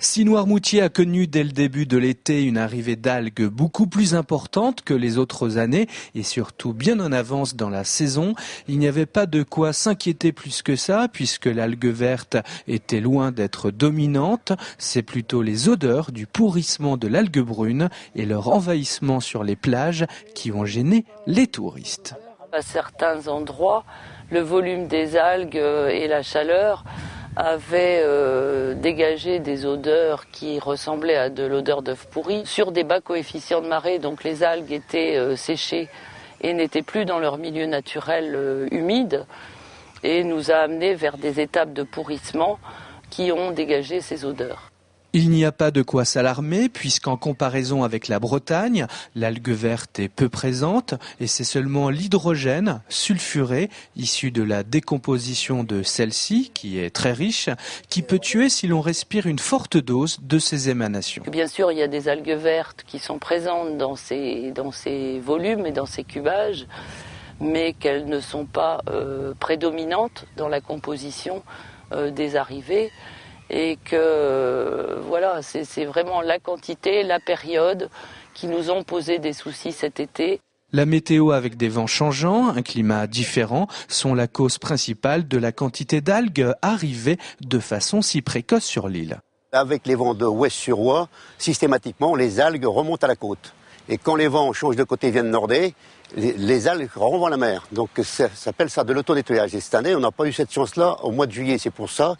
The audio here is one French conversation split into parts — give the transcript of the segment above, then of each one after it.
Si Noirmoutier a connu dès le début de l'été une arrivée d'algues beaucoup plus importante que les autres années et surtout bien en avance dans la saison, il n'y avait pas de quoi s'inquiéter plus que ça puisque l'algue verte était loin d'être dominante. C'est plutôt les odeurs du pourrissement de l'algue brune et leur envahissement sur les plages qui ont gêné les touristes. À certains endroits, le volume des algues et la chaleur avaient dégagé des odeurs qui ressemblaient à de l'odeur d'œuf pourri sur des bas coefficients de marée. Donc les algues étaient séchées et n'étaient plus dans leur milieu naturel humide et nous a amenés vers des étapes de pourrissement qui ont dégagé ces odeurs. Il n'y a pas de quoi s'alarmer puisqu'en comparaison avec la Bretagne, l'algue verte est peu présente et c'est seulement l'hydrogène sulfuré issu de la décomposition de celle-ci, qui est très riche, qui peut tuer si l'on respire une forte dose de ces émanations. Bien sûr, il y a des algues vertes qui sont présentes dans ces volumes et dans ces cubages, mais qu'elles ne sont pas prédominantes dans la composition des arrivées. Et que voilà, c'est vraiment la quantité, la période qui nous ont posé des soucis cet été. La météo avec des vents changeants, un climat différent sont la cause principale de la quantité d'algues arrivées de façon si précoce sur l'île. Avec les vents de ouest sur ouest, systématiquement les algues remontent à la côte. Et quand les vents changent de côté, viennent norder, les algues renvoient à la mer. Donc ça s'appelle ça de l'auto-nettoyage. Et cette année, on n'a pas eu cette chance-là au mois de juillet. C'est pour ça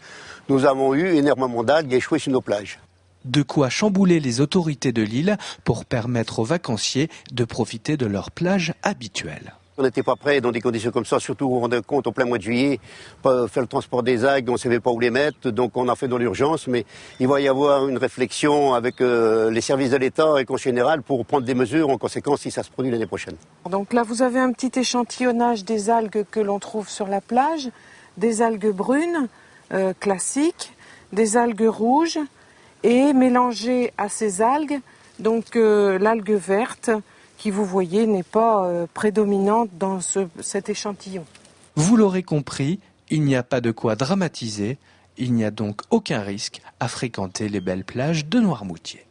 que nous avons eu énormément d'algues échouées sur nos plages. De quoi chambouler les autorités de l'île pour permettre aux vacanciers de profiter de leur plage habituelle. On n'était pas prêts dans des conditions comme ça, surtout on rendait compte au plein mois de juillet, pas faire le transport des algues, on ne savait pas où les mettre, donc on a fait dans l'urgence, mais il va y avoir une réflexion avec les services de l'État et qu'en général pour prendre des mesures en conséquence si ça se produit l'année prochaine. Donc là vous avez un petit échantillonnage des algues que l'on trouve sur la plage, des algues brunes classiques, des algues rouges et mélangées à ces algues, donc l'algue verte, qui, vous voyez, n'est pas prédominante dans cet échantillon. Vous l'aurez compris, il n'y a pas de quoi dramatiser, il n'y a donc aucun risque à fréquenter les belles plages de Noirmoutier.